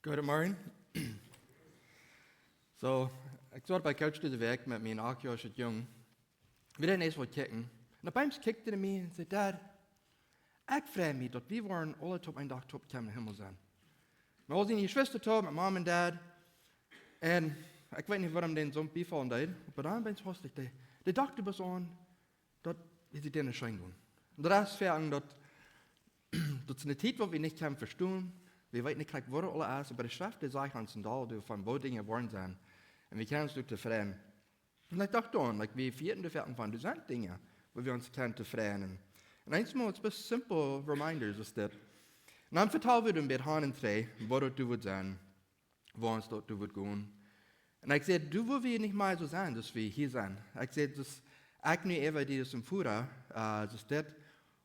Goedemorgen. Ik zat bij Coach de Weg met mijn 8-jarige jongen. We deden eens wat kijken. En opeens kijkte hij mij en zei, Dad, ik vraag me dat we waren alle op een dag tot de hemel zijn. Maar als die zuster tot, met mom en dad. En ik weet niet waarom den zo'n bevallen deed. Maar dan ben ik de dokter was aan dat is die schijn doen. En dat is verder dat is een tijd waar we niet kunnen verstaan. We weten niet gelijk, wat er alle is, maar de schrift zegt ons dat we van beide dingen worden zijn. En we kunnen ons ook tevreden. En ik dacht dan, we vierten de verten van de dingen, waar we ons kunnen tevreden. En eenmaal, het is best simpel reminders is dit. En dan vertellen we hem bij Han en twee, wat het doen zijn, waar ons dat doen gaan. En ik zei, du wil we niet meer zo zijn, dus we hier zijn. Ik zei, dus ik nu even die is een voeder, dus dit,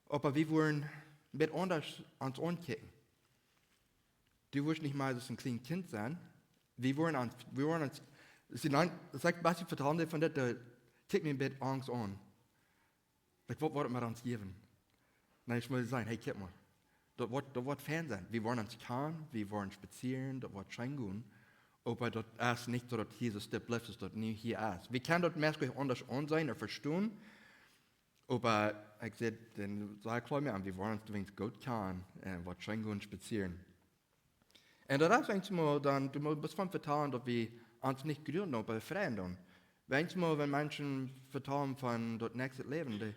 maar we worden met anders aan ons aankijken. Du wirst nicht mal so ein kleines Kind sein. Wir wollen uns, das sagt, was ich vertrauen von das, da kriegt mir ein bisschen Angst an. Was wird mir uns geben? Nein, ich muss sagen, hey, guck mal, das wird Fan sein. Wir wollen uns kann, wir wollen spazieren, das wird schön gehen. Aber das ist nicht so, dass Jesus der bleibt, dass das nie hier ist. Wir können das manchmal anders an sein oder verstehen. Aber ich sage, dann sag ich mir an, wir wollen uns, wenn es gut kann, wird schön gehen, spazieren. En dat is eenmaal dan, du musst van vertellen dat we ons niet gedulden op bij vrienden. Eenmaal, wenn mensen vertellen van dat nächste leven,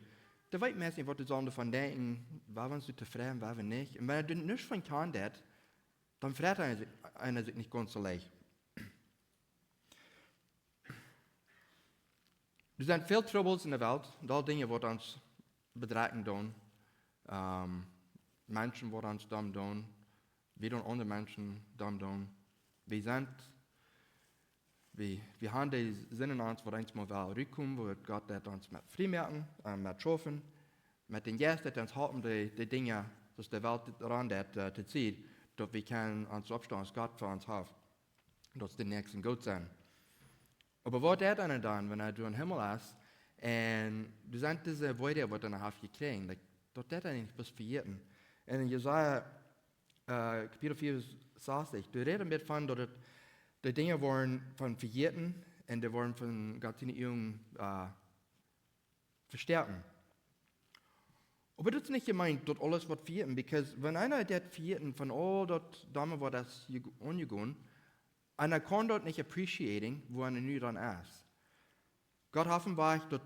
de weet mensen niet wat ze zullen van denken, waar we ze tevreden, waar we niet. En wenn er niets van kan dat, dan vreet hij zich niet ganz so leicht. Er zijn veel troubles in de wereld, dat dingen wat ons bedreigen doen. Mensen wat ons dom doen. Wir doen andere Menschen doen. Wir haben die Sinne in uns, wo einmal wel rückkommen, wo Gott uns mit Freimerken, mit Schaffen, mit den Gästen, die uns halten, die Dinge, dass die Welt daran zu ziehen, dass wir können uns aufstehen, als Gott für uns hat, dass die Nächsten gut sind. Aber was der dann, wenn du im Himmel ist, und du sagst diese Worte, die du hast gekriegt, das dann nicht bis verjährten. Und in Jesaja, Kapitel 4 sagt ich, du redest mit von, dass die Dinge waren von verjährten und die waren von Gott seine Jungen verstärken. Aber das ist nicht gemeint, dass alles wird verjährten, because wenn einer das verjährten von all das damals war das angegangen, einer kann dort nicht appreciating, wo einer nu dann ist. Gott offenbart, dass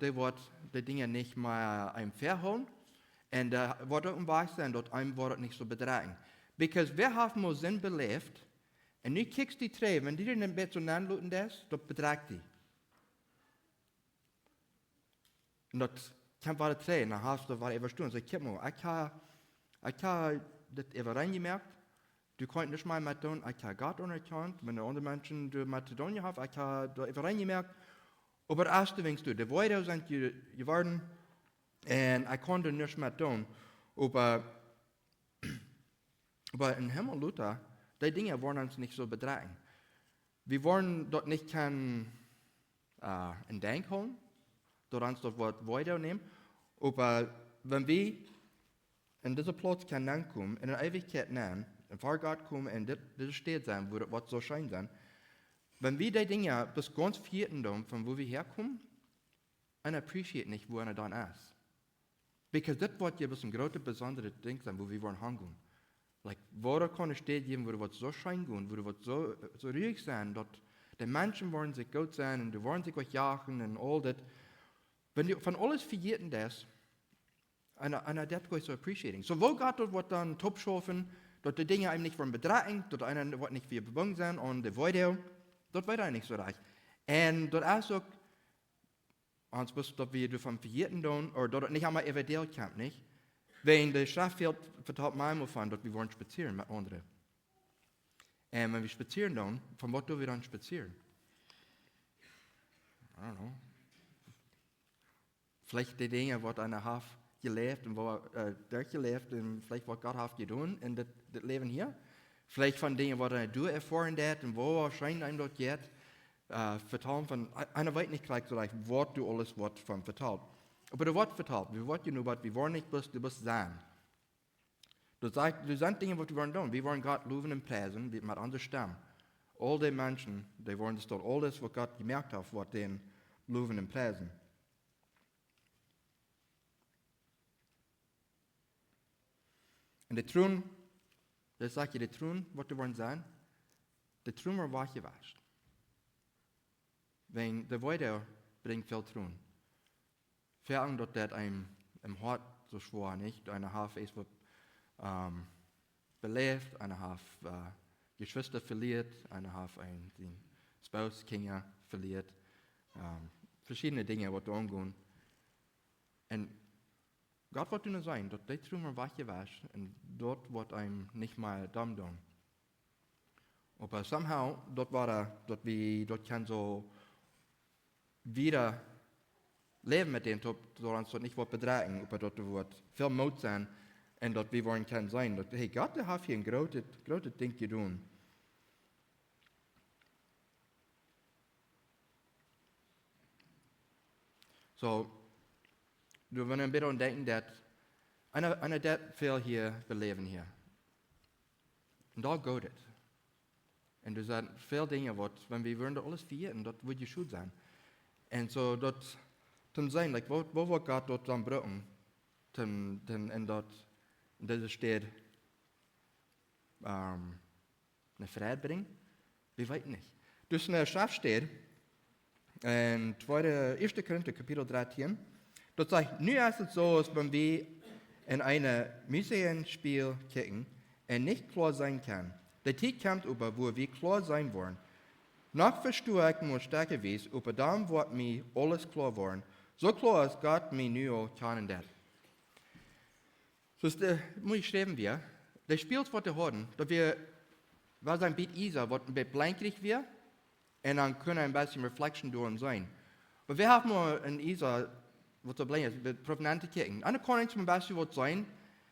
die Dinge nicht mehr einem verholen und wird offenbart sein, dass einem wird nicht so bedrängen. Because wir haben mal Sinn belebt, und nu kiekst die twee, wenn die in een bed zo nanluten das bedreigt die. En dat kan wel twee, en dan hast du wel even sturen. Zeg, kijk maar, ik heb dit even reingemerkt, du kannst nicht mal mit doen, ik heb Gott anerkannt, wenn andere Menschen du mit doen haben, ik heb dat even reingemerkt, aber erst denkst du, de Weide sind geworden, und ich konnte nicht mehr tun, aber in Himmel, Luther, die Dinge wollen uns nicht so bedrängen. Wir wollen dort nicht in Denk holen, dort uns das Wort weiternehmen, aber wenn wir in dieser Platz kommen, in der Ewigkeit nehmen, und vor Gott kommen, und das steht sein, wo das so schein sein, wenn wir die Dinge bis ganz vierten tun, von wo wir herkommen, dann appreciate nicht, wo einer dann ist. Because das wird ja bis ein großes, besonderes Ding sein, wo wir wollen hingehen. Like, wo kann es stehen geben, wo du so schein gehen, wo du so ruhig sein, dass die Menschen wollen sich gut sein und die wollen sich euch jagen und all das. Wenn du von alles verjährten das, einer das geht so appreciating. So, wo Gott dort wird dann top schaffen, dass die Dinge einem nicht von bedrängen, dass einer wird nicht wie bewogen sein und die Weide, dort wird er nicht so reich. Und dort ist auch, ans bis, dass wir von verjährten tun, oder dort nicht einmal evaluiert kann, nicht? Wenn der Schrift vertelt manchmal von, dass wir wollen spazieren mit anderen. Und wenn wir spazieren dann, von was tun wir dann spazieren? I don't know. Vielleicht die Dinge, die einer hat gelebt und wo durchgelebt und vielleicht was Gott hat getan in das Leben hier. Vielleicht von Dingen, die einer du erfahren hat und wo wahrscheinlich einem dort geht. Vertellen von, einer weiß nicht gleich so leicht, was du alles was von vertelt. Aber du wird vertelt, wir wollen nur was, wir wollen nicht bloß, du bist sein. Das sind Dinge, was wir wollen tun. Wir wollen Gott loben und preisen mit unserer Stimme. All die Menschen, die wollen das tun. All das, was Gott gemerkt hat, was den loben und preisen. Und die Truhen, das sage ich, die Truhen, was wir wollen sein, die Truhen waren weich gewascht. Wenn der Weide bringt viel Truhen. Fern, dass das einem im Hart so schwer nicht. Eine Haf ist, was belebt, eine Haf Geschwister verliert, eine Haf den Spouse, Kinder verliert. Verschiedene Dinge, was da umgehen. Und Gott wird nur sein, dass die Trümmer weggewaschen und dort wird einem nicht mal dumm tun. Aber somehow, dort war dort wir dort kann so wieder leben mit dem, dass uns dort nicht bedrängen, aber dort wird viel Mut sein und dort wir wollen kann sein, dass hey, Gott hat hier ein großes Ding getan. So, du wollen ein bisschen denken, dass einer der viel hier beleben hier. Und da geht es. Und du sagst, viele Dinge, wenn wir wollen alles vieren, das wird ja gut sein. Und so, das dann sein, like, wo wird Gott dort dann brücken, in dieser Stadt eine Freiheit bringen? Wir wissen nicht. Dus in der Schrift steht, in 1. Korinther, Kapitel 13, dort sagt, nu ist es so, als wenn wir in ein Museumspiel kicken und nicht klar sein kann. Der Zeit kommt über, wo wir klar sein wollen. Nach verstehe ich nur stärker wies, über dann wird mir alles klar worden. So klar ist Gott mir nur kennen das. So muss ich schreiben wir, das Spiel, was wir haben, dass wir, was ein bisschen easier, was ein bisschen blankrig wird, und dann können ein bisschen Reflection durch sein. Aber wir haben nur ein easier, was so blank ist, wir probieren zu kicken. Eine kann zum Beispiel was sein,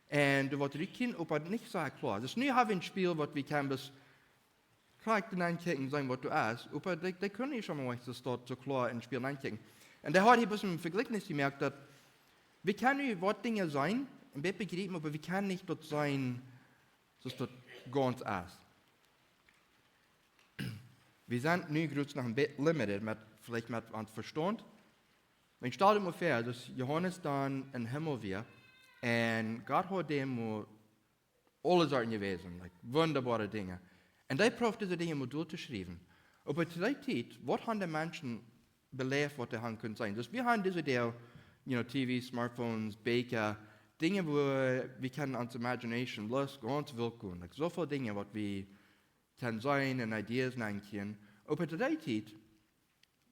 und du wirst riechen, aber nicht so klar. Das ist nicht ein Spiel, was wir können bis korrekt hineinkicken sein, was du hast, aber die können nicht schon mal das dort so klar ins Spiel hineinkicken. Und der hat hier ein bisschen im Vergleich gemerkt, dass wir können nicht was Dinge sein, ein bisschen begreifen, aber wir können nicht dort sein, dass das ganz ist. Wir sind nu groß noch ein bisschen limited, vielleicht mit uns Verstand. Wenn ich stelle mir vor, dass Johannes dann im Himmel wird, und Gott hat dem alle Sachen gewesen, like wunderbare Dinge. Und er braucht diese Dinge mal durchzuschreiben. Aber zu der Zeit, was haben die Menschen belebt, was die haben können sein? Dus wir haben diese Dinge, TV, Smartphones, Baker, Dinge, wo wir können uns Imagination los ganz wild tun. Like so viele Dinge, was wir können sein und Ideen können. Aber zu der Zeit,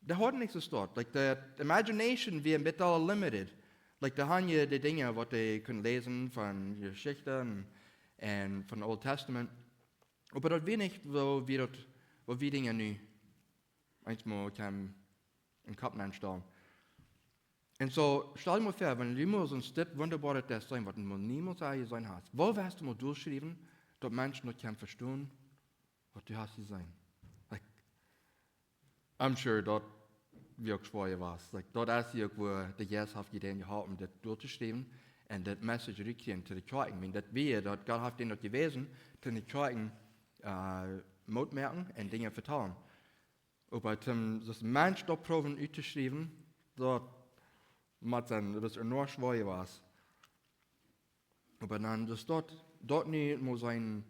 da hat nichts gestört. Like the Imagination wird ein bisschen limited. Like da haben die Dinge, was die können lesen von Geschichten und von Old Testament. Aber das wir nicht, wo wir Dinge nu einmal kann in Kopf einstellen. Und so, stell dir mal vor, wenn du mal so ein Stück wunderbares das sein, was du niemals sein hast, wo wirst du mal durchschreiben, dass Menschen nicht können verstehen, was du hast zu sein? Like, I'm sure, dort wirklich schwer was. Like, dort ist irgendwo die Jesushafte Ideen gehabt, um das durchzuschreiben und das Message rückkehren zu den Kirchen. Wenn das wir, dort Gott hat den dort gewesen, zu den Kirchen Mut merken und Dinge vertrauen. Aber das Mensch dort proben auszuschreiben, dort muss dann, das enorm schwer was. Aber dann, das dort nicht muss sein,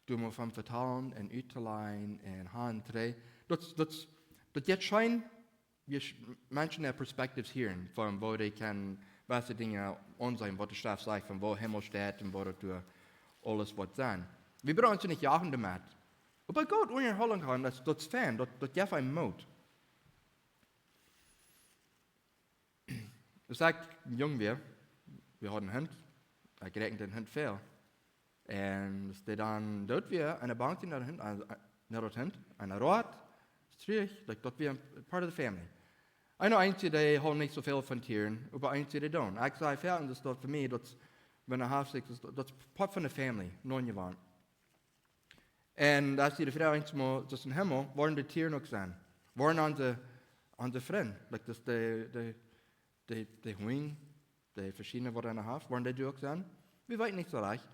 du musst vom Vertrauen und Utelein und Handrei. Das jetzt scheint, wir Menschen der Perspektives hören, von wo die können, was die Dinge ansehen, was die Schrift sagt, von wo Himmel steht und wo du alles was sein. Wir brauchen uns nicht jagen damit. Aber Gott unerholen kann, das ist fern, das gibt einen Mut. Ich sage, jung wir hatten einen Hund, ich gerechnet den Hund viel. Und der dann dort wir eine Bank in der Hund, eine Rot, Strich, like dort wir part of the family. Einer einzige, die haben nicht so viel von Tieren, aber einzige, die don't. Ich sage, ja, und das dort für mich, das, wenn er half das ist part von der Family, 9 Jahre. Und als die Frau einmal das im Himmel, waren die Tiere noch sein. Waren unsere Freunde, like das die Huhn, die verschiedenen, was er hat, waren die auch sein. Wir wissen nicht so recht.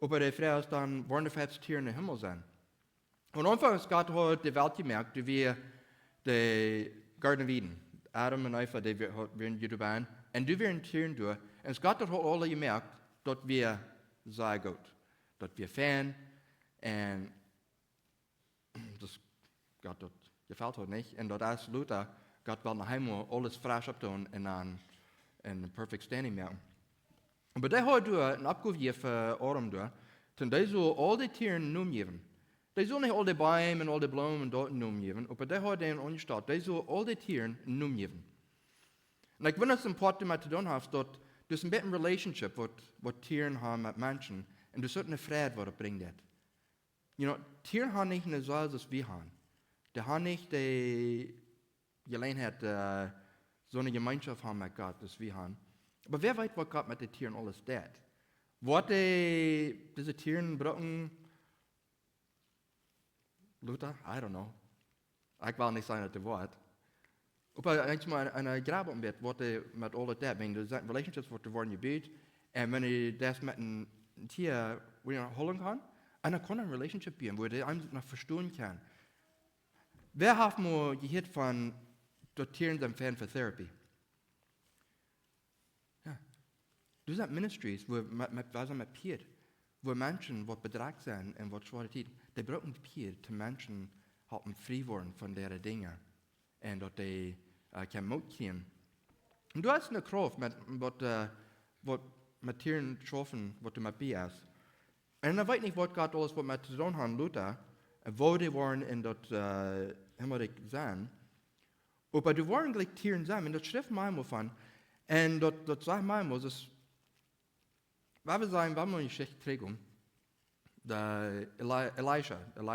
Aber der Frau ist dann, wollen die Tiere im Himmel sein. Und anfangs Gott hat die Welt gemerkt, wie wir den Garten of Eden, Adam und Eva, die werden YouTube an, und die werden Tieren durch. Und Gott hat alle gemerkt, dass wir sehr gut, dass wir fan, und das Gott das gefällt hat nicht, und das absolut, Gott will nach Hause alles frisch abtun und dann ein perfect standing machen. Aber der hat eine Abgabe für Adam durch, denn der soll all die Tiere umgeben. Der soll nicht all die Bäume und all die Blumen dort umgeben, aber der hat den angestellt, der soll all die Tiere umgeben. Und ich finde es important, dass du tun hast, dass du ein bisschen Relationship, was Tiere haben mit Menschen, und du sollst eine Freude, was bringt das. Tiere haben nicht eine Sorge, wie wir haben. Die haben nicht die Gelegenheit, so eine Gemeinschaft haben mit Gott, das wir haben. Aber wer weiß, was Gott mit den Tieren alles tut? Was diese Tiere brauchen, Luther? I don't know. Ich will nicht sagen, das Wort. Aber manchmal eine Grabe umgeht, was mit all das, wenn du Relationships, was du wollen gebet, und wenn du das mit einem Tier holen kann, einer kann ein Relationship geben, wo der einem noch verstehen kann. Wer hat mal gehört von, dass Tieren sind Fan für Therapie? Ja. Du sind Ministries, wo mit Piet, wo Menschen, die bedragt sind und was schwere Tiet, die brauchen Piet, die Menschen haben frei werden von deren Dingen und dass die können Mut kriegen. Und du hast eine Kraft, was mit Tieren schaffen, was du mit Bier hast. Und ich weiß nicht, was Gott alles mit zu tun hat, Luther, wo die waren in das Himmelreich sein. Aber die waren gleich Tieren sein, und das Schrift manchmal von, und das sagt manchmal, das was wir sagen, was wir in die Geschichte kriegen, Elisha, der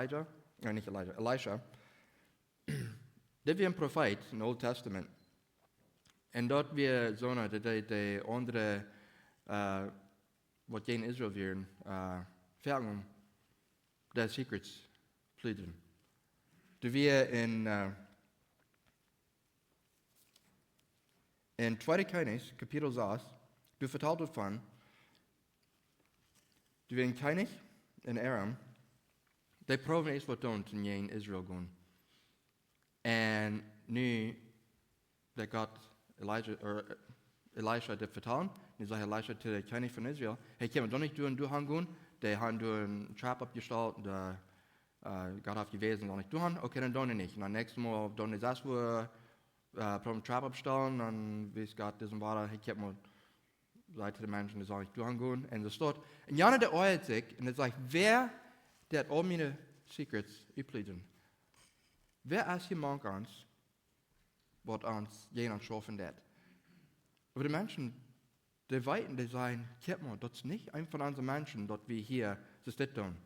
war ein Prophet im Alten Testament. Und dort wir so eine, die andere, was in Israel wären, Ferien, der Secrets plädieren. Die wir in 2. König, Kapitel 6, du vertelt davon, du wirst ein König in Aram, der proben ist, was tun, in Israel gehen. Und nu, der Gott Elisha der vertrauen, nu sagt Elisha zu der König von Israel, hey, können wir doch nicht durchgehen, der haben durch einen Trap abgestellt, der Gott hat gewesen, soll nicht durchgehen, okay, dann doch nicht. Und dann nächstes Mal, dann ist das, wo vom Trap abstellen, dann weiß Gott, das und war, hey, können wir Seite der Menschen, die sollen nicht durchgehen. Und das steht, und Jana der äußert sich, und er sagt, wer der hat all meine Secrets übligen? Wer ist jemand uns, was uns jemand schaffen wird? Aber die Menschen, die weiten, die sagen, guck mal, das ist nicht ein von unseren Menschen, dass wir hier das tun.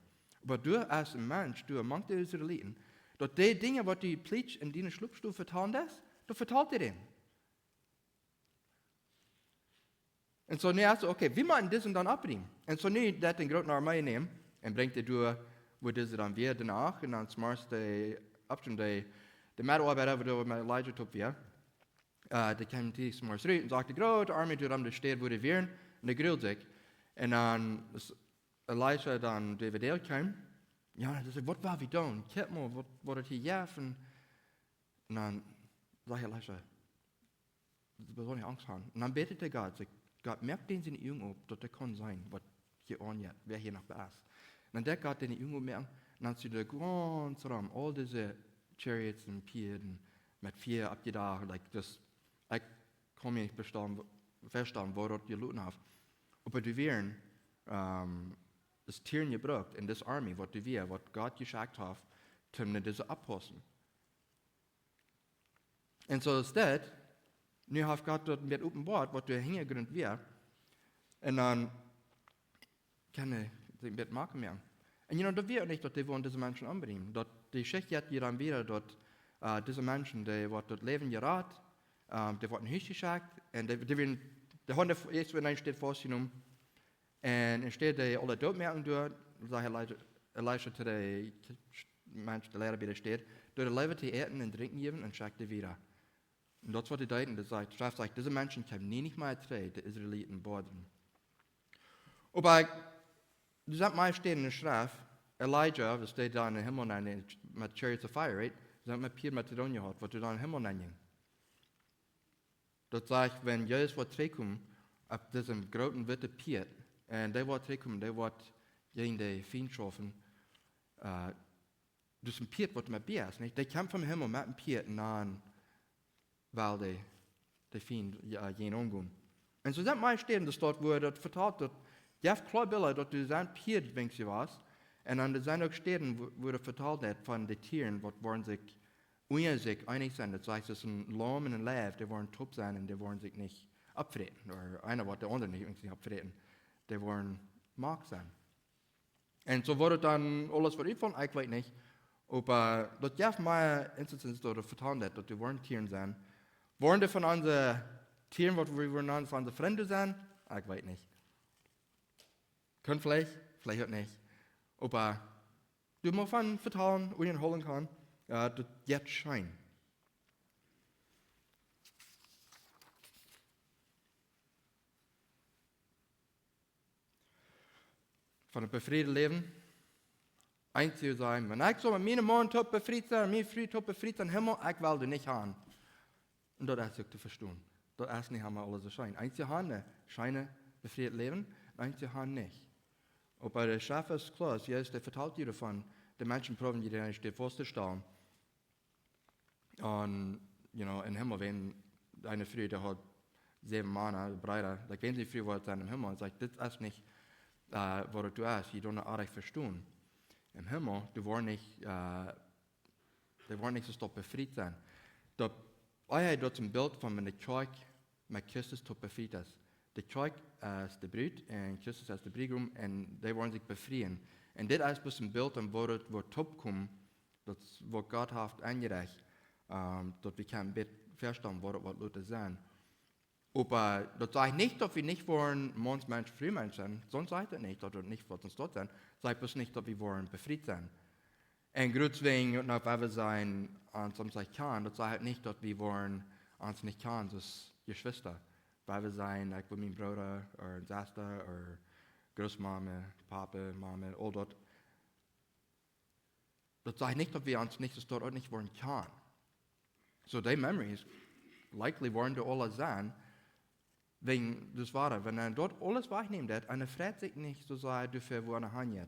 Aber du als ein Mensch, du among die Israeliten, dass die Dinge, was du plötzlich in deiner Schlupfstufe vertan hast, du vertalt dir den. Und so, ne, also, okay, wie machen das und dann abbringen? Und so, ne, das den großen Armee nehmen und bringt die durch, wo das dann wird danach, und dann smarst die Abstand, die Mitarbeiter, wo du mit Elijah top wir, die kommen die smarst rein und sagt, die große Armee, die da steht, wo die wären, und die grillt sich. Und dann Elijah dann die Vidal kam, ja, das ist, was war wir tun? Guck mal, was hat hier geholfen? Und dann sagt Elijah, wir sollen nicht Angst haben. Und dann betet der Gott, sagt, Gott merkt den seine Jünger, dass der kann sein, was hier anjet, wer hier noch beast. Und dann der Gott den Jünger merkt, und dann sieht er ganz Raum, all diese Chariots und Pferden mit 4 abgedacht, like das, ich kann mir nicht verstehen, wo dort gelitten hat. Aber die wären, das Tieren gebraucht in das Armee, was Gott geschickt hat, um diese abpassen. Und so ist das, nu hat Gott dort mit offenbart, was der Hintergrund wäre. Und dann kann er sich mit machen mehr. Und das wird nicht, dass die wollen diese Menschen umbringen. Dass die Geschichte hat dann wieder, dass diese Menschen, die dort leben, gerat, die wurden höchst geschickt, und die haben jetzt, wenn ein steht vorgenommen, und instead die alle dood merken door, sagt Elisha zu den Menschen, der Lehrer wieder steht, door de Leute zu eten und trinken geben und schickt die wieder. Und das, was die Deuten sagt, Schrift sagt, diese Menschen können nie nicht mehr ertragen, die Israeliten borden. Aber du sagt mij stehen in de schrift, Elijah, we steht da in de hemel met chariots of fire, right? Du sagt met Pier Macedonia had, wat du da in de hemel nennen. Dat sagt, wenn Jesus wat terugkomt, op diesem großen witte Pier, en die wat terugkomt, die wat gegen die Fiendschaffen, dus een Pier wat met bier is, niet? Die komt vom Himmel met een Pier naar, weil die Fiend gegen omgaan. En zo zijn mij stehen, dat staat, wo dat vertaalt, dat je hebt klaarbillen dat du zijn Pier wenigstens was, en dan er zijn ook steden, wo dat vertaalt net van de tieren, wat worden zich zich einig zijn. Dat zegt, dus een lam en een lijf, die worden top zijn en die worden zich niet opvreten. Of einer wat de ander niet opvreten. Die worden maakt zijn. En zo wordt het dan alles wat ik vond, ik weet niet. Maar dat je mij instances dat het vertaald net, dat die worden tieren zijn. Worden die van onze tieren, wat we worden van onze vrienden zijn? Ik weet niet. Kan vielleicht ook nicht. Aber du musst van vertalen, hoe je holen kan, dat jetzt schijn. Van het bevriede leven, einzig zijn. Wenn ik zo met mijn man top bevrijd zijn, mijn vrouw top bevrijd zijn, helemaal, ik wil er niet aan. En dat is ook te verstaan. Dat is niet helemaal alles schijn. Einzig aan, schijnen bevrijd leven, einzig aan niet. Und bei der Schaffersklasse, Jesus, der vertelt dir davon, die Menschen proben dir nicht dir vorzustellen. Und, im Himmel, wenn eine Frau, die hat 7 Männer, Brüder, da gehen sie früh was im Himmel und sagt, das ist nicht, was du hast, die du nicht richtig verstehen. Im Himmel, die wollen nicht so befreit sein. Dort ist ein Bild von einer Kirche mit Christus befreit ist. De kerk is de bruid en Christus is de bridegroom en die worden zich bevrijen. En dit is dus een beeld en waar het wordt opkomt, dat wat God heeft aangereicht, dat we kan beter verstaan wat Leute zijn. Maar dat zegt niet dat we niet worden Mannsmensch, Frühmensch zijn, sonst zegt het niet dat we niet wat ons tot zijn, zegt dus niet dat we worden befried zijn. En grootswegen, nou, we zijn aan soms kan, dat zegt niet dat we worden ons niet kan, dus Geschwister. Weil wir sein, like mit meinem Bruder oder Zaster oder Großmama, Papa, Mama, all dort. Das sagt nicht, dass wir uns nicht das dort auch nicht wollen kann. So die Memories, likely wollen die alle sein, wegen des Vaters. Wenn er dort alles wegnimmt, und er freut sich nicht, so sei dafür, wo er hingeht.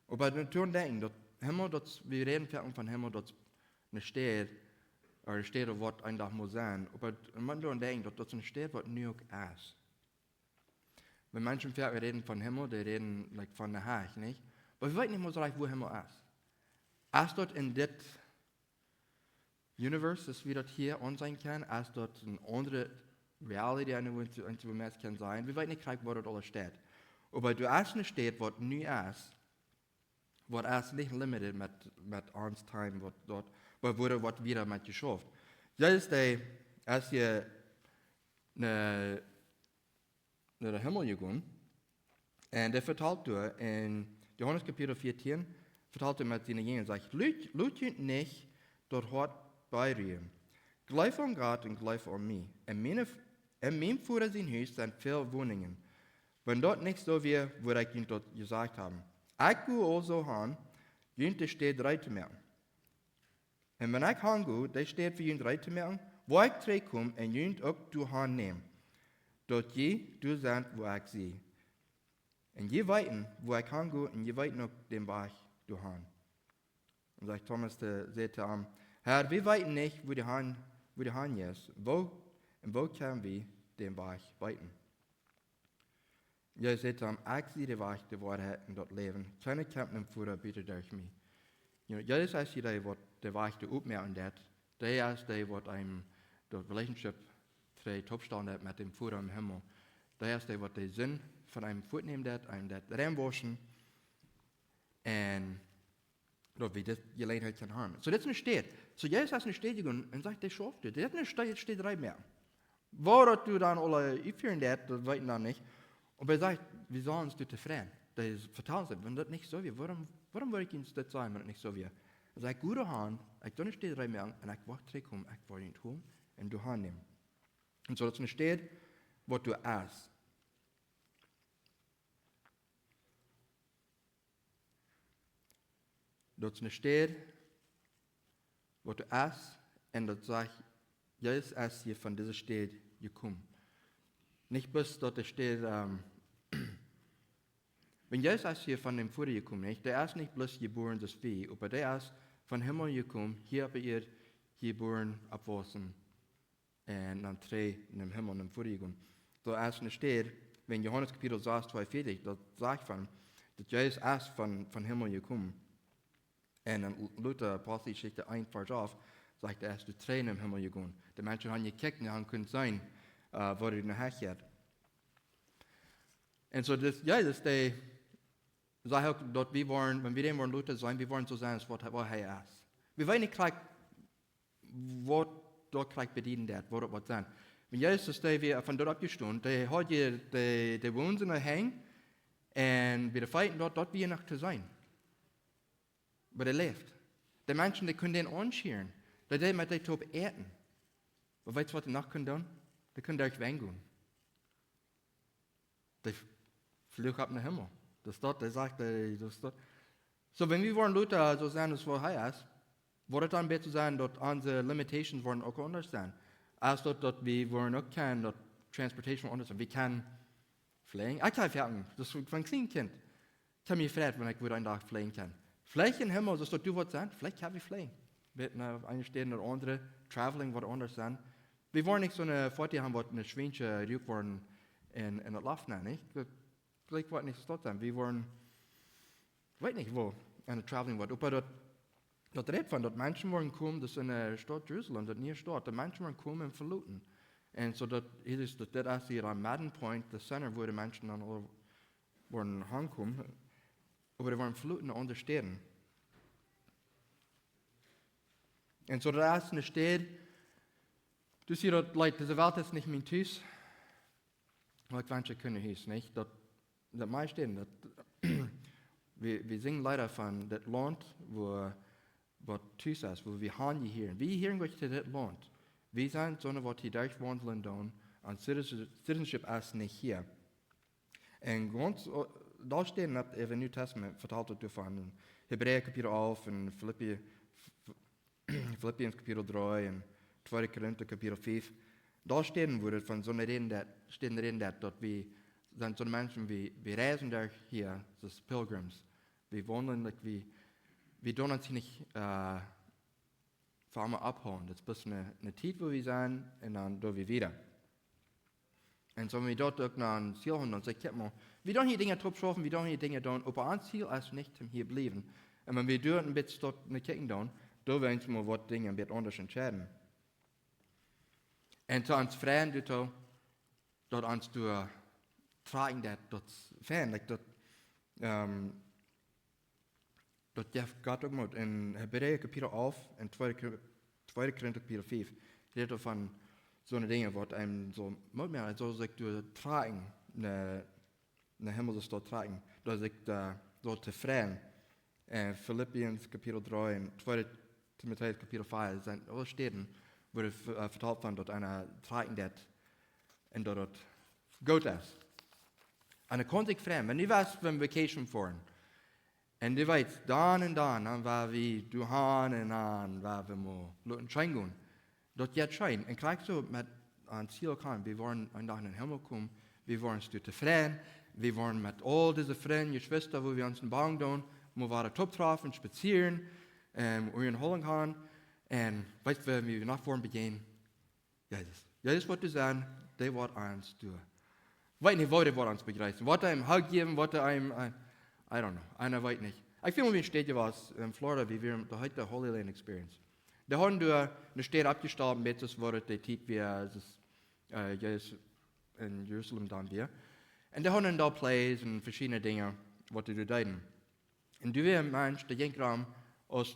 Aber natürlich denken, dass Himmel, wir reden von Himmel, dass eine Stadt, oder eine Stadt, was ein Tag muss sein. Aber man denkt, dass das eine Stadt, was New York ist. Wenn Menschen reden von Himmel, die reden like, von der Haag, nicht? Aber wir wissen nicht mehr so wo Himmel ist. Ist dort in das Universe, das wir dort hier on sein können, ist dort eine andere Reality, die wir mehr kann sein. Wir wissen nicht, wo dort alles steht. Aber du hast eine Stadt, was neu ist, wat is niet limited met ons time, wat wordt wat wieder met je schafft. Juist als je naar de hemel gaat, en dat vertelt door in Johannes kapitel 14, vertelt met zijn jenen, zegt, laat je niet door hart bijruien. Gelijk aan God en gelijk aan mij. En mijn Vader zijn huis zijn veel woningen. Wenn dat niet zo weer, wat ik je dat gezegd hebben. Ik ga also gaan, jullie steht rij te maken. En wanneer ik gaan ga, die steht voor jullie rij te maken, waar ik terugkom en jullie ook toe gaan nemen. Dat je du zijn waar ik zie. En je weten waar ik gaan ga en je weten ook den weg du gaan. En zegt Thomas, zegt hem, Herr, we weten niet wo de gaan is. Wo kunnen we den weg weten? Jij zegt hem, ik zie de weg, de waarheid en dat leven. Keine kamp nem Vader beter durch mij. Jij is als je die wat de weg de opmerken dat. Die is die wat een dat relationship vrij topstand heeft met dem Vader im Himmel. Die is die wat de zin van einem voet neemt dat, einem dat reinwaschen. En dat we dit gelegenheid kan hebben. So, dit is een stad. So, jij is als een stad gegaan en zegt, die schafft dit. Dit is een stad eruit meer. Waar dat du dan alle uitvoeren dat weten dan niet. Aber er sagt, wir sollen uns zufrieden. Das vertelt sich, wenn das nicht so wäre, warum würde ich uns das sagen, wenn das nicht so wäre? Er sagt, gute Hand, ich tue nicht mehr und ich warte zurückkommen, ich wollte ihn tun. und du annehmen. Und so, dass es steht, was du isst. Dass es steht, was du isst, und das sagt, Jesus ist hier von dieser Stadt gekommen. Nicht bis dort steht, wenn Jesus ist hier von dem Vater gekommen, nicht? Der ist nicht bloß geboren, das Vieh, aber der ist von Himmel gekommen, hier bei ihr geboren, abwachsen, und dann drei in dem Himmel, in dem Vater gekommen. So erst steht, wenn Johannes Kapitel 6, 42, das sagt von, dass Jesus ist von Himmel gekommen. Und dann Luther, Apostelgeschichte 1, Vers auf, sagt er, du Tränen im Himmel gegangen. Die Menschen haben gekickt und haben können sein, wo er nachher hat. Und so, das, ja, das, der, sagt auch, dort wir wollen, wenn wir dem wollen Luther sein, wir wollen so sein, was er ist. Wir wollen nicht gleich, was dort gleich bedienen wird, wo das sein. Wenn Jesus, der wir von dort abgestunden, der hat die Wohnung in der Hang, und wir fighten dort wir noch zu sein. Aber der lebt. Die Menschen, die können den anschieren. Die mit den Top ernten. Aber weißt du, was die noch können tun? Die können durch weggehen. Die fliegen ab in den Himmel. Das ist dort, der sagt, das ist dort. So, wenn wir wollen Luther so sein, das war heiß, würde es dann besser sein, dass unsere Limitations wollen auch anders sein. Als dort wir wollen auch kennen, dass Transportation anders sein. Wir können fliegen. Ich kann fliegen. Das ist von ein kleines Kind. Ich habe mich gefragt, wenn ich wieder einen Tag fliegen kann. Vielleicht im Himmel, das du was sein, vielleicht kann ich fliegen. Mit einer Stelle oder andere, traveling, was anders sein. Wir wollen nicht so eine Foto haben, was eine Schwänche rüberfahren in das Lauf, nicht? Vielleicht wollen nicht dort sein. Wir wollen, weiß nicht wo, eine Traveling wird. Aber dort redet von, dass Menschen wollen kommen, das ist in der Stadt Jerusalem, das nie Stadt, die Menschen wollen kommen und verluten. Und so, das ist hier am Madden Point, das Center, wo die Menschen dann alle wollen hinkommen. Aber die wollen verluten unterstehen. Und so da ist eine Stadt, du siehst dort, Leute, diese Welt ist nicht mein Tisch. Aber ich wünsche, können es nicht. Das meiste, wir singen leider von das Land, wo Tisch ist, wo wir haben hier. Wir hören euch zu das Land. Wir sind so, was hier durchwandeln tun, und Citizenship ist nicht hier. Und ganz, da stehen das im Neuen Testament verteilt davon. Hebräer Kapitel 11 und Philippians Kapitel 3 und 2. Korinther Kapitel 5. Da stehen wir von so einer Reden, dass wir sind so Menschen, wir reisen durch hier, das Pilgrims. Wir wohnen, wir tun uns nicht vor allem abhauen. Das ist eine Zeit, wo wir sind, und dann do wir wieder. Und so, wenn wir dort auch nach einem Ziel haben, dann sagt man, wir tun hier Dinge drauf schaffen, wir tun hier Dinge tun, aber ein Ziel ist nicht hier bleiben. Und wenn wir dort ein bisschen dort eine Kicken tun, da werden wir was Dinge ein bisschen anders entscheiden. Und zu uns Frauen, dort uns du tragen, das Fan, dort Gott auch mit in Hebräer Kapitel 11 und 2. Korinther Kapitel 5, redet von so eine Dinge, was einem so, also sagt du tragen, eine Himmel ist dort tragen, da sagt so zu freien. Philippians Kapitel 3 und 2. Timotheus Kapitel 5 sind alle Städten, wo vertalt von dort einer tragen das und dort gut ist. Und kann sich freuen, wenn du was beim Vacation fahren, und du weißt, dann war wir du han und an, war wir mal Leuten schein gehen. Dort jetzt schein. Und gleich so mit ein Ziel kommen, wir wollen ein Tag in den Himmel kommen, wir wollen uns zu freuen, wir wollen mit all diesen Freunden, Geschwister, wo wir uns einen Baum tun, wo wir top treffen, spazieren, in Holland gehen, und weißt du, wie wir nach vorne begehen? Jesus wird du sagen, der wird uns tun. Weiß nicht, wo der wird uns begreifen. Wird er ihm Hug geben, wird er ihm, I don't know, einer weiß nicht. Ich fühle mich in Städte was in Florida, wie wir heute der Holy Land Experience. Da haben wir eine Stadt abgestorben, das wurde die Zeit, wie Jesus in Jerusalem dann wir. Und da haben da Plays und verschiedene Dinge, was du deuten. Und du wirst Mensch, der Jenkraum aus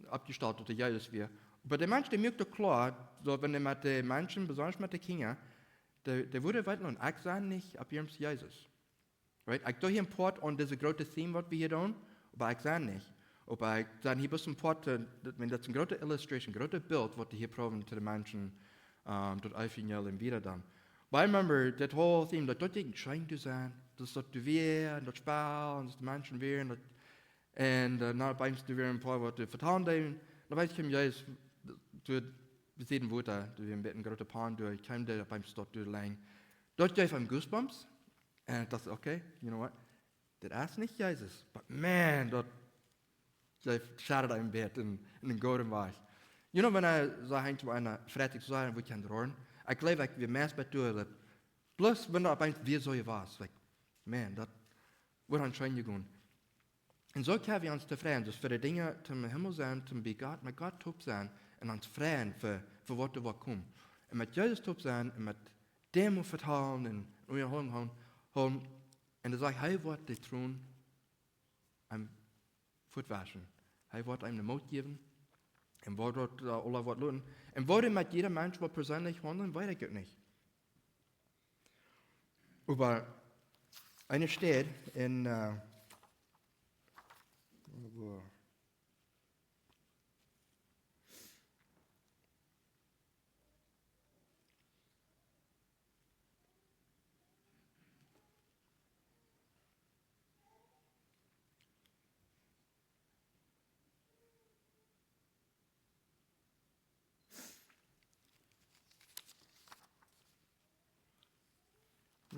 abgestartet, der Jesus wir. Aber der Mensch, der merkt doch klar, so wenn er mit den Menschen, besonders mit den Kindern, der würde weiter und ich sage nicht, ab ihrem Jesus. Right? Ich tue hier ein Port und diese große Theme, was wir hier tun, aber ich sage nicht. Aber ich sage, hier ist ein Port, wenn das eine große Illustration, ein großes Bild, was wir hier proben, zu den Menschen tot eifingel en wieder dan. But I remember that whole thing, dat ik trying to zijn, dus dat du weer, en dat spel, en dat de mensen weer, en na bij ons weer een paar wat te vertalen deden, dan weet ik hem juist, toen we zitten woorden, toen we een beetje een grote pan doen, ik kwam daar bij ons tot door lang. Dat geeft hem goosebumps, en ik dacht, okay, you know what, dat is niet Jezus, but man, dat schadet een beetje in een gouden weg. You know, wenn so hängt zu einer Freitag zu sein, wo ich kann rohren, ich glaube, ich will mehr mit tun, dass bloß wenn da ein wie so was, like, man, das wird an schön gehen. Und so können wir uns freuen, dass für die Dinge zum Himmel sein, zum mit Gott top sein, und uns freuen für was da kommt. Und mit Jesus top sein, und mit dem vertrauen, und wir holen, und dann sage ich, hey, was die tun, am Fuß waschen. Hey, was einem den Mut geben, en wat dat alle wat doen. En waarom met jeder Mensch wat persoonlijk handelen, weet ik het niet. Aber eine steht in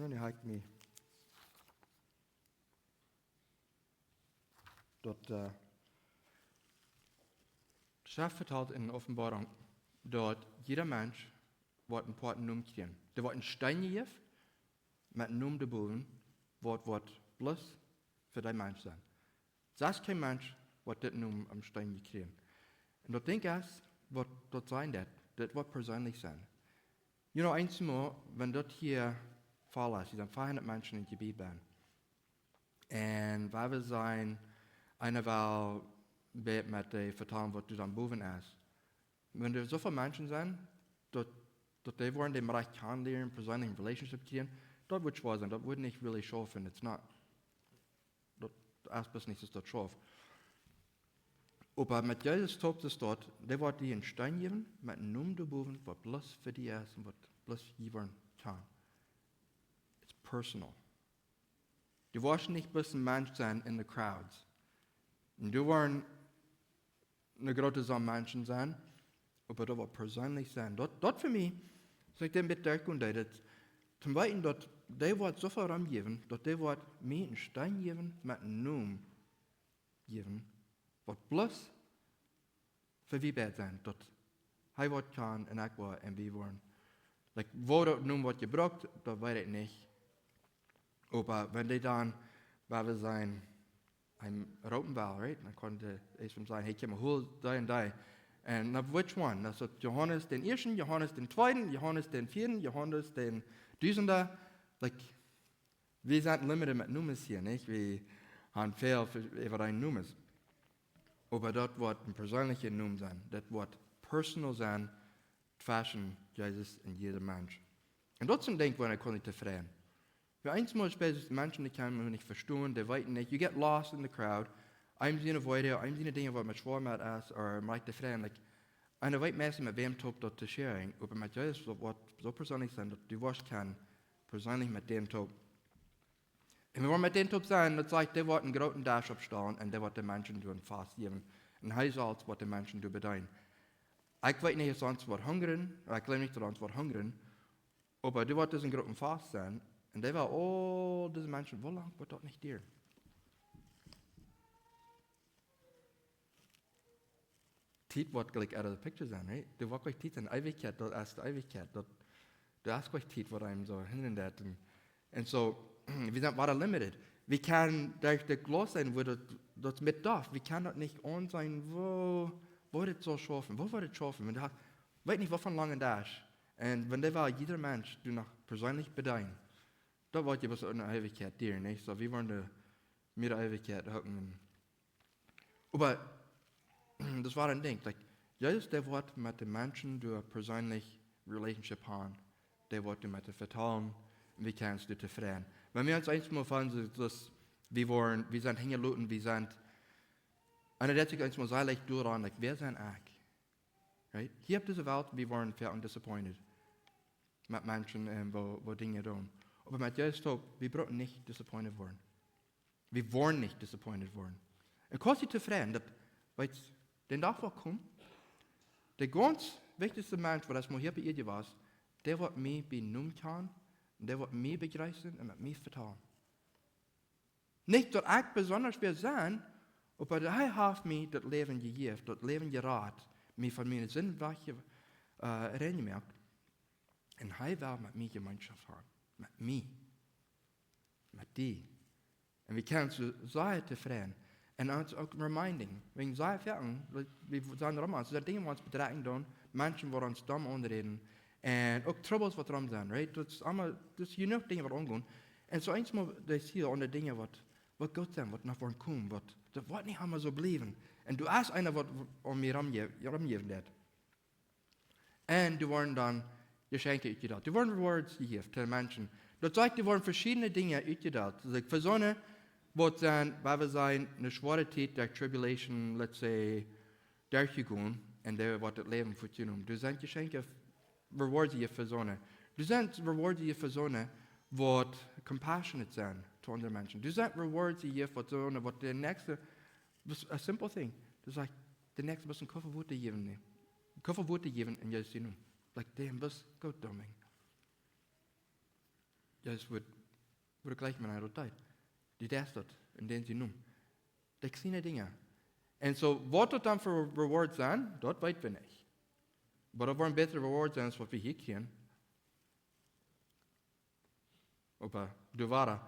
nee, hakt me. Dat Schaf vertelt in Offenbarung, dat jeder Mensch wordt een paar noem krijgen. Er wordt een stein gegeven met een noem de boven, wat bloß für die Mensch zijn. Zelfs geen mens wordt dit noem am stein gekregen. En dat denk ik, wat dat zijn dat wordt persoonlijk zijn. You know, einmal, wenn dat hier fall ist, sind 500 Menschen in Gebiet bin. Und weil wir sein, einer will mit dem vertrauen, was du dann boven ist. Wenn da so viele Menschen sind, dass die wollen den Bereich kennenlernen, persönlich in Relationship gehen, das wird schwer sein, das wird nicht really schaffen. It's not, das ist nicht, dass das schafft. Aber mit Jesus tobt es dort, der wird dir einen Stein geben, mit einem Namen da boven, was bloß für die ist und was bloß geben kann. It's personal. Du wirst nicht bloß ein Mensch sein in the crowds. Und du wirst eine große Sache Menschen sein, aber du wirst persönlich sein. Dort für mich, so ich den Bedeckung, dass zum Beispiel, dass der wird so viel Raum geben, dass der wird mir einen Stein geben, mit einem Namen geben, was bloß für wie bad sein, dass er wird kann und ich wird und wir wollen. Like, wo das nun wird gebraucht, das weiß ich nicht. Aber wenn die dann, weil wir sein, ein Rotenwahl, right? Dann konnte ich schon sagen, hey, komm mal, hol da und da. Und na, which one? Das ist Johannes den ersten, Johannes den zweiten, Johannes den vierten, Johannes den Düsender. Like, wir sind limited mit Nummern hier, nicht? Wir haben viel über ein Nummer. Aber dort wird ein persönlicher Nummer sein. Das wird personal sein, zwischen Jesus und jedem Mensch. Und dort sind Dinge, wo ich kann nicht zufrieden. Für einmal später Menschen, die kann man nicht verstehen, die weiten nicht. You get lost in the crowd. I'm seeing a video, I'm seeing a Dinge, was mit Schwarmat ist, oder mit der Freien. Like, eine weit messen mit wem top dort zu sharing. Aber mit Jesus wird so persönlich sein, dass du was kann persönlich mit dem top. Und wir wollen mit dem top sein, das sagt, der wird einen großen Dash abstellen und der wird den Menschen durch fast geben. Und heißt als, was den Menschen durch bedeuten. Ich weiß nicht, dass uns wird hungern, ich glaube nicht, dass uns wird hungern, aber du wird einen großen Fast sein. Und der war, oh, diese Menschen, wo lang wird das nicht dir? Tiet wird gleich out of the picture sein, right? Du wird gleich Tiet in Ewigkeit, das ist die Ewigkeit. Du hast gleich Tiet, was einem so hindert. Und so, wir sind weiter limited. Wir können durch das Glas sein, wo das mit darf. Wir können das nicht on sein, wo wird es so schaffen? Wo wird es schaffen? Wenn du hast, weiß nicht, wovon lange das ist. Und wenn der war, jeder Mensch, du noch persönlich bedeuten. Da wollt ihr was in der Ewigkeit dir, nicht? So, wir wollen da mit der Ewigkeit hocken. Aber das war ein Ding. Like, Jesus, der wird mit den Menschen durch persönlich Relationship haben. Der wird mit den vertrauen. Wie kannst du te freien? Wenn wir uns einmal fallen, dass wir sind hingeluten, wir sind, einer der sich einmal sehr leicht durchran, like, wer sind ich? Right? Hier auf dieser Welt, wir waren fair und disappointed. mit Menschen, wo Dinge tun. Aber mit Jesus sagt, wir brauchen nicht disappointed worden. Wir wollen nicht disappointed worden. Und kurz zu freuen, dass, weil den Tag wird kommen, der ganz wichtigste Mensch, was das mal hier bei ihr war, der wird mich benehmen kann, und der wird mich begreifen und mit mir vertrauen. Nicht, dass ich besonders will sein, aber er hat mir das Leben gegeben, das Leben geraten, mich von meinen Sinnwachen reingemerkt. Und er will mit mir Gemeinschaft haben. Mit mir. Mit dir. Und wir können so sehr zufrieden. Und uns auch reminding. Wenn wir sagen, wir sagen Roman, so Dinge, die uns bedrecken tun, Menschen, die uns dumm anreden, und auch Troubles, die drum sind, right? Das ist genug Dinge, die umgehen. Und so eins mal, das hier an die Dinge, was Gott sind, was nach vorn kommen, das wird nicht einmal so bleiben. Und du hast einer, was an mir rumgeben wird. Und du werden dann Geschenke uitgedeeld. Die worden rewards gegeven tegen mensen. Dat zegt, die worden verschiedene dingen uitgedeeld. Dus voor zo'n, wat zijn, waar we zijn, een zware tijd, der tribulation, let's say, durchgegaan, en daar wordt het leven voor je noemen. Dus zijn geschenken, rewards gegeven voor zo'n. Dus zijn rewards gegeven voor zo'n, wat compassionate zijn to andere mensen. Dus zijn rewards gegeven voor zo'n, wat de nächste, a simple thing. Dus like, de nächste was een koffer woord te geven. Een koffer woord te geven en juist te noemen. Like, damn, was goed domming. Juist wordt gleich met een tijd. Die deed dat, en den ze noemen. Dat kleine dingen. En zo, wat dat dan voor rewards zijn, dat weten we niet. Maar dat worden betere rewards zijn, wat we hier kennen. Aber du waren,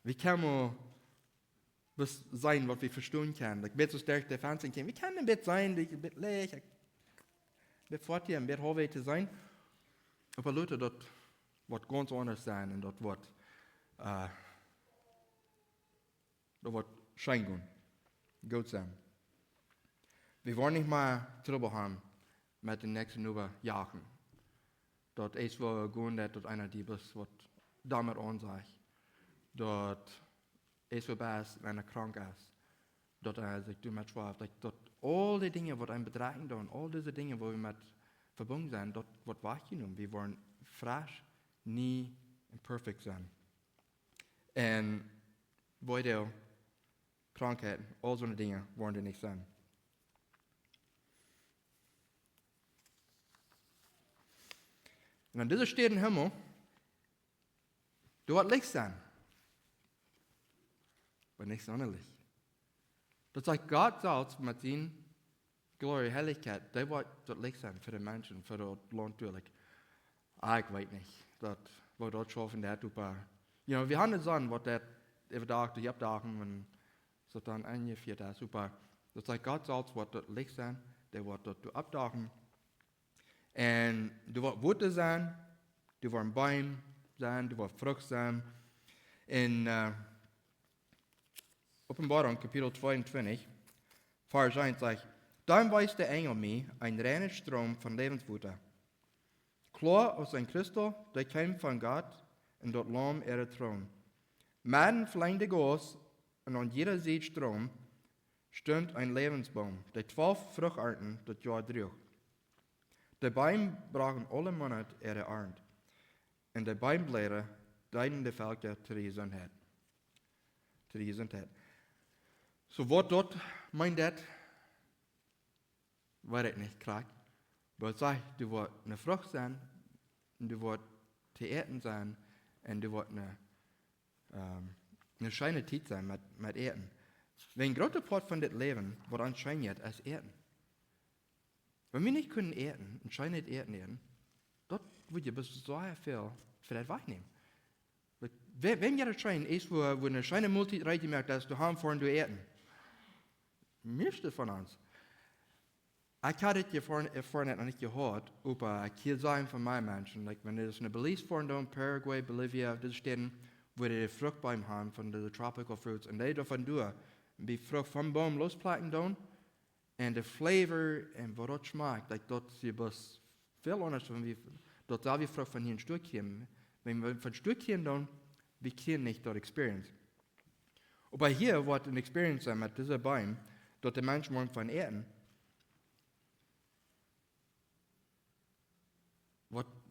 wie kann man was sein, was wir verstehen können? Like, bet so sterk der Fernsehen können. Wie kann ein Bett sein, ein Bett leicht, ein Bett fortier, ein Bett hoch zu sein? Aber Leute, das wird ganz anders sein und das wird scheinen gut sein. Wir wollen nicht mal Trouble haben mit den nächsten Jahren. Dort ist wohl gut, dass einer die was damit ansagt. Dort ist wohl besser, wenn er krank ist. Dort sich du mit schwach. Dort all die Dinge, die einen bedreigen tun, all diese Dinge, wo wir mit verbunden sind, dort wird wahrgenommen. Wir wollen frisch, nie perfekt sein. Und beide Krankheiten, all so eine Dinge wollen die nicht sein. Und an dieser steht im Himmel, du wird Licht sein, aber nicht sonderlich. Das heißt, Gott sagt mit seiner Glorie, Herrlichkeit, der wird dort Licht sein für die Menschen, für das Land natürlich. Ich weiß nicht, das wird dort schaffen, der super. Wir haben nicht sagen, was der überdacht, ich habe Dagen, und so dann eingeführt, das super. Das heißt, Gott sagt, wird dort Licht sein, der wird dort abdachen. Und du wirst Wutte sein, du wirst ein Baum sein, du wirst Frucht sein. In Offenbarung, Kapitel 22, Vers 1 sagt, dann weist der Engel mir ein reiner Strom von Lebenswasser. Klar aus ein Kristall, der kommt von Gott und dort Lamm ihrer Thron. Mitten flammende Gas und an jeder Seite Strom stund ein Lebensbaum, der 12 Fruchtarten das Jahr durch. Der Baum brachen alle Monate ihre Ernte. Und der Baumblätter deiden die Völker zu der Gesundheit. So, was dort meint das? Weiß ich nicht, klar. Aber es sagt, du wirst eine Frucht sein, und du wirst zu ernten sein, und du wirst eine schöne Zeit sein mit Ernten. Wenn ein großer Part von dem Leben wird anscheinend als Ernten. Wenn wir nicht können ernten, und scheinend ernten, dort wird ja bis so viel für das wegnehmen. Wenn ihr das scheint, ist, wo eine scheine Multi merkt, dass du haben vorhin du ernten. Meiste von uns. Ich hatte es vorhin noch nicht gehört, aber ich kann sagen von meinen Menschen, like, wenn es eine Belize vorhin Paraguay, Bolivia, das Städten, wo die Fruchtbäume haben von den Tropical Fruits, und die davon durch, die Frucht vom Baum losplacken tun, und der Flavor und was das schmeckt, like, dort ist es viel anders, wenn wir dort da wir Frucht von hier ein Stück kommen. Wenn wir von Stück kommen, dann wir können nicht dort Experience. Aber hier wird eine Experience sein mit dieser Baum, dort der Mensch morgen von ernten.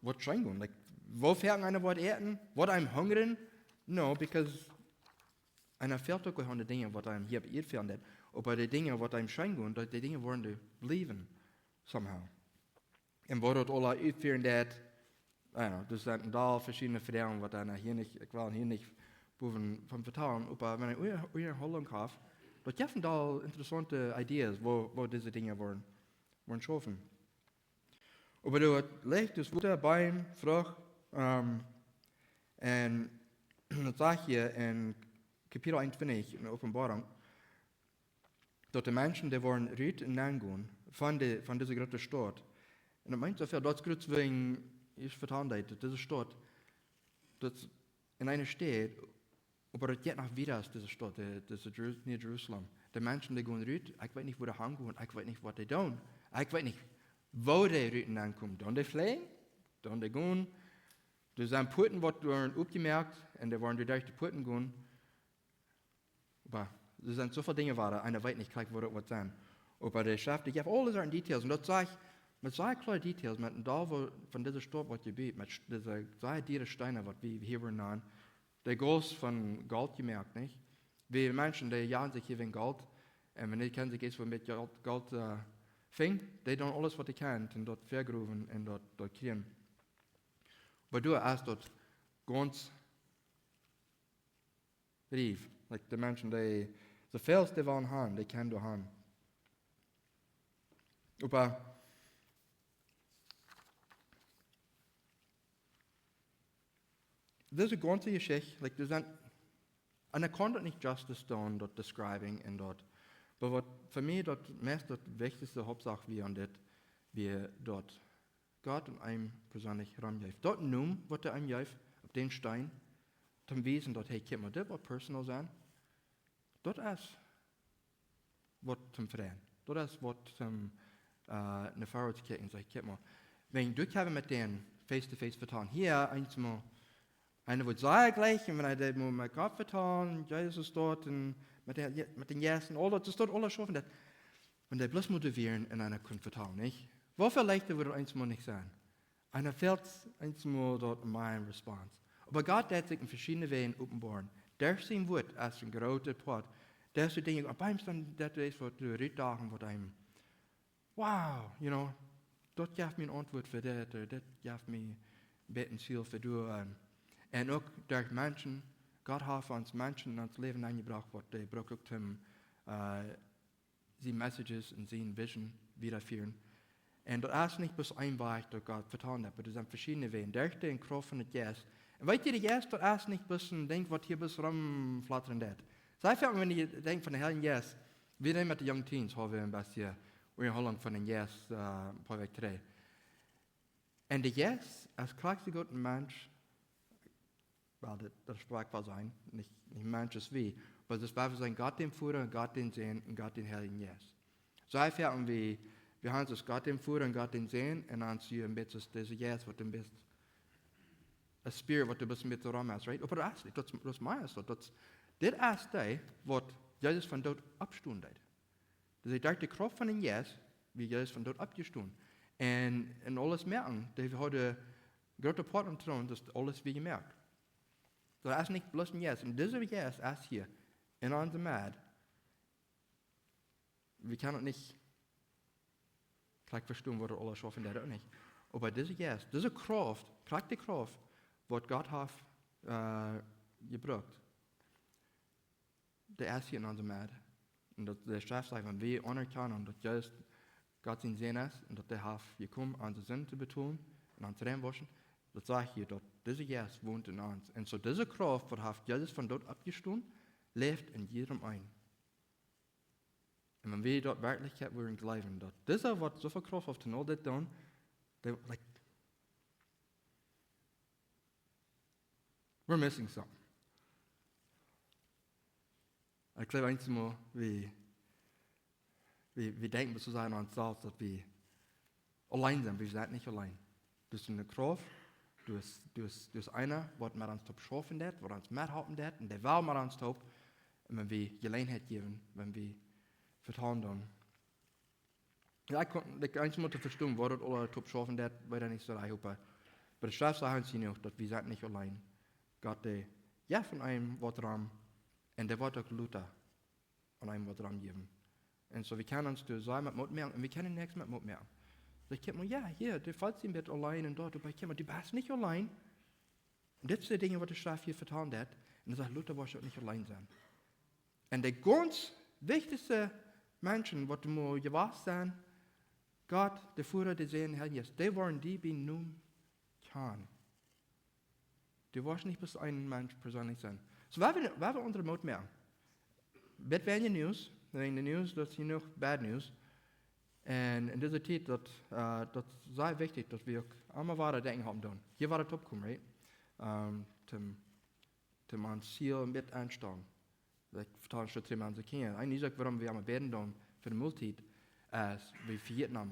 Was scheint uns? Like, wo fährt einer was eten? Wat einem hungern? No, because einer fährt auch an die Dinge, was einem hier beirrt findet. Aber die Dinge, was einem schein gehen, die Dinge wollen die bleiben, somehow. Und wo dort alle uitführen, dus zijn da verschiedene Verdelingen, wat einer hier nicht, ich will hier nicht boven von vertalen, aber wenn ich eure Hollung habe, dort gibt da interessante Ideen, wo diese Dinge wollen schaffen. Aber du legt das Wutter, Bein, Frucht, und das sagt hier in Kapitel 21 in der Offenbarung, dass die Menschen, die wollen rüt und angehen von dieser großen Stadt. Und das meint dafür, dass Gott wegen, ich vertan dass diese Stadt, das in einer Stadt, aber das geht noch wieder aus dieser Stadt, das ist Jerusalem. Die Menschen, die gehen rüt, ich weiß nicht, wo die hingehen, ich weiß nicht, was die tun. Ich weiß nicht, wo die rüten ankommen. Dann die fliehen, dann die gehen. Die sind Putten, die werden aufgemerkt, und die wollen durch die Putten gehen. Aber es sind so viele Dinge, die einer weiß nicht, wo das sein. Aber der schafft, ich habe alle solche Details. Und das sage ich, mit so kleinen Details, mit da, von dieser Stadt, was ihr bietet, mit dieser sehr dieren Steine, was wir hier waren, der Gold von Gold gemerkt, nicht? Wie Menschen, die jagen sich hier wegen Gold, und wenn die können sich jetzt mit Gold fingen, die tun alles, was sie können, und dort vergruben und dort kriegen. Aber du hast dort ganz rief, like die Menschen, die so viel die wollen haben, die können du haben. Aber diese ganze Geschichte, like, und er konnte nicht Justice tun, dort describing und dort. Aber was für mich dort meist dort wichtigste Hauptsache wir dort Gott und einem persönlich ranjäft. Dort nun, was er einem jäft, auf den Stein, zum Wesen dort, hey, guck mal, das wird personal sein. Dort ist was zum Freien. Dort ist was zum eine Frau zu kicken, sag ich, guck mal, wenn du mit denen face-to-face vertan, hier einmal, einer wird sagen gleich, und wenn er das mit Gott vertan, Jesus dort, und mit den Jessen, all das dort alles schaffen, wenn der bloß motivieren in einer Kunst vertan, nicht? Wofür leichter würde einmal nicht sein? Einer fällt einmal dort in meinem Response. Aber Gott hat sich in verschiedenen Wegen offenbaren. Der sein Wort als ein großer Plot. Der ist Dinge, aber beim dann, das ist, was du reden, was einem, wow, dort gab mir eine Antwort für das, das gab mir ein bisschen Ziel für du. Und auch durch Menschen, Gott hat uns Menschen in unser Leben eingebracht, was die braucht, um sie Messages und sie Vision wiederführen. Und das ist nicht bloß ein Weg, der Gott vertan hat, aber das sind verschiedene Wege. Durch den Kraft von der Geist. Und weißt du, der Geist, das ist nicht bloß ein Ding, was hier bloß rumflattern hat. Sei fällt mir, wenn ich denke von der Heiligen Geist, wir mit den jungen Teens haben wir ein bisschen Erholung von den Geist, paar Weg 3. Und der Geist, als klagst Gott ein Mensch, weil das sprach war sein, nicht Mensch ist wie, aber das war sein Gott den Führer, Gott den Sehen und Gott den Heiligen Geist. Sei fällt mir, wir haben es Gott den Führer und Gott den Sehen, und dann sie ein bisschen diese Geist, was du bist. Ein Spirit, was du bist mit der Raum hast, right? Aber das ist nicht, das meinst du, das ist das, was Jesus von dort abstund hat. Das ist durch die Kraft von den Jesus, wie Jesus von dort abgestund. Und alles merken, dass wir heute große Part am Thron, das alles wie gemerkt. Das ist nicht bloß ein Jesus. Und dieser Jesus ist hier, in unserem Mad. Wir können nicht gleich verstehen, was alles schaffen, das auch nicht. Aber dieser Jesus, diese Kraft, die Kraft, was Gott hat gebraucht, der ist hier in unserem Mad. Und der Schrift sagt, wenn wir anerkennen, dass Jesus Gott sein Sinn ist, und dass der hat gekommen, unsere Sinn zu betonen, und uns reinwaschen, das sage ich hier, dass dieser Jesus wohnt in uns. Und so diese Kraft, was hat Jesus von dort abgestoßen, lebt in jedem ein. Und wenn wir dort Wirklichkeit wollen glauben, dass dieser, was so viel Kraft hat, und all das tun, like, we're missing something. Ich glaube einmal, wir denken sozusagen an uns selbst, dass wir allein sind. Wir sind nicht allein. Du bist eine Kraft, du bist einer, der mit uns schaffen hat, der uns mithalten hat, und der will mit uns tun. Und wenn wir Gelegenheit geben, wenn wir vertrauen dann. Ja, ich konnte einmal verstehen, was das alle schaffen hat, weil er nicht so reich war. Aber de straf sagen sie noch, dass wir sind nicht allein. Gott, der ja von einem wat ram, und der wird auch Luther an einem wat ram geben. Und so, wir können uns da sein mit Mut mehr, und wir können nichts mit Mut mehr. So, ich denke mir, ja, hier, du fällst im Bett allein und dort, aber ich denke mir, du bist nicht allein. Und das sind die Dinge, was der Straf hier vertan hat. Und er sagt, Luther wirst nicht allein sein. Und die ganz wichtigste Menschen, die du gewusst sein, Gott, der Führer, der sehen, Herr, yes, die waren die, die nun kann. Du wirst nicht bis ein Mensch persönlich sein. So, was wir unsere Mut mehr? Wird wenn die News, in der News, das ist noch bad News. Und in dieser Zeit, das sei wichtig, dass wir einmal weiter denken haben dann. Hier war der Top kommen, right? Zum an Ziel mit anstellen. Ich verteile schon zu man so kennen. Eigentlich sagt, warum wir einmal beten dann für die Multitude, als wir für Vietnam.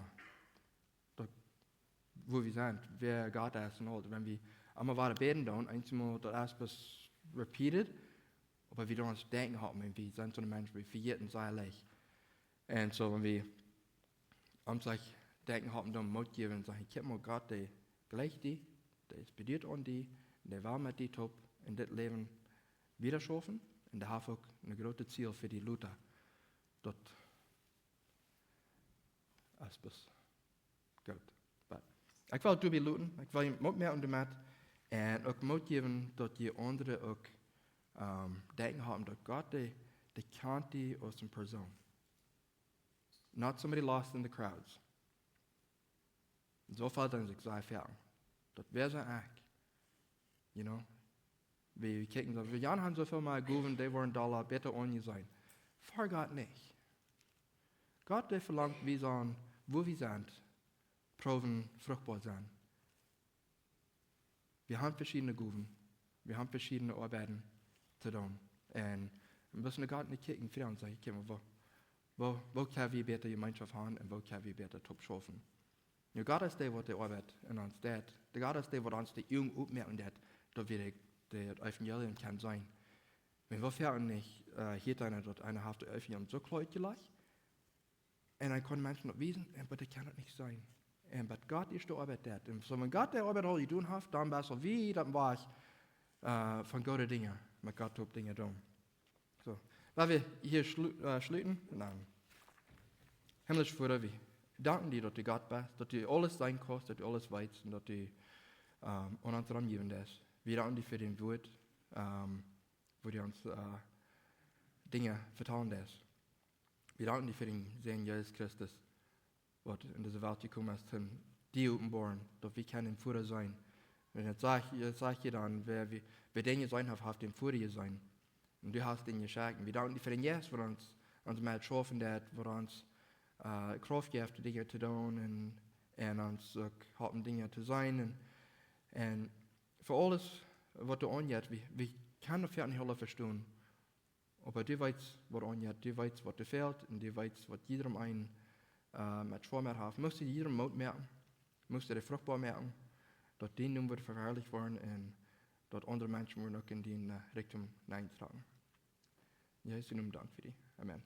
Wo wir sind, wer Gott ist und alles. Wenn wir einmal weiter beten dann, einmal das etwas repeated, aber wir dann uns denken haben, wir sind so ein Mensch, wir verjährten sei leicht. Und so, wenn wir uns denken haben, dann Mut geben und sagen, ich habe mal Gott, der gleich die, der ist bedient an die, der war mit die top in das Leben wieder schaffen, und der hat auch ein großes Ziel für die Luther. Dort ist es gut. Ich will du beluten, ich will Mut mehr und damit, und auch Mut geben, dass die anderen auch denken haben, dass Gott, der kennt die aus der Person. Not somebody lost in the crowds. So viel dann sich sei fern. Das wäre so echt. You know? Wir kicken so, wir haben so viel mal gegeben, die wollen da besser ohne sein. Vor Gott nicht. Gott, der verlangt, wir sollen, wo wir sind, proben, fruchtbar sein. Wir haben verschiedene Gruppen. Wir haben verschiedene Arbeiten zu tun. Und wir müssen Gott nicht kicken für uns sagen, wo können wir besser Gemeinschaft haben und wo können wir besser top schaffen. Ja, Gott ist der, der die Arbeit in uns tut. Der Gott ist der, der uns die Jungen aufmerken hat, dass wir das Evangelium kann sein. Wenn wir fern nicht hier eine Hälfte Evangelium so klein gleich, und dann können Menschen noch wissen, aber das kann das nicht sein. Aber Gott ist der Arbeit das. Und so, wenn Gott der Arbeit all tun hat, dann besser wie, dann war ich von guten Dingen, mit Gott top Dinge tun. So, weil wir hier schließen, himmlisch Vater, wir danken dir, dass du Gott bist, dass du alles sein kannst, dass du alles weißt und dass du uns angeben hast. Wir danken dir für den Wort, wo du uns Dinge vertrauen hast. Wir danken dir für den Segen Jesus Christus, was in diese Welt gekommen ist, um die offenbaren, dass wir können Vater sein. Und jetzt sag ich dann, wer den sein hat den Vater sein. Und du hast den geschenkt. Wir danken dir für den Jesus, der uns mehr schaffen hat, der uns Kraft gibt, Dinge zu tun und uns haben Dinge zu sein. Und für alles, was du angeht, wir können dafür nicht alle verstehen. Aber du weißt, was angeht, du weißt, was dir fehlt und du weißt, was jedem einen mit Schwammer hat. Musst du jedem Mut merken, musst du dir fruchtbar merken, dass die nun wird verherrlicht worden und dass andere Menschen noch in die Richtung hineintragen. Jesus, nun Dank für dich. Amen.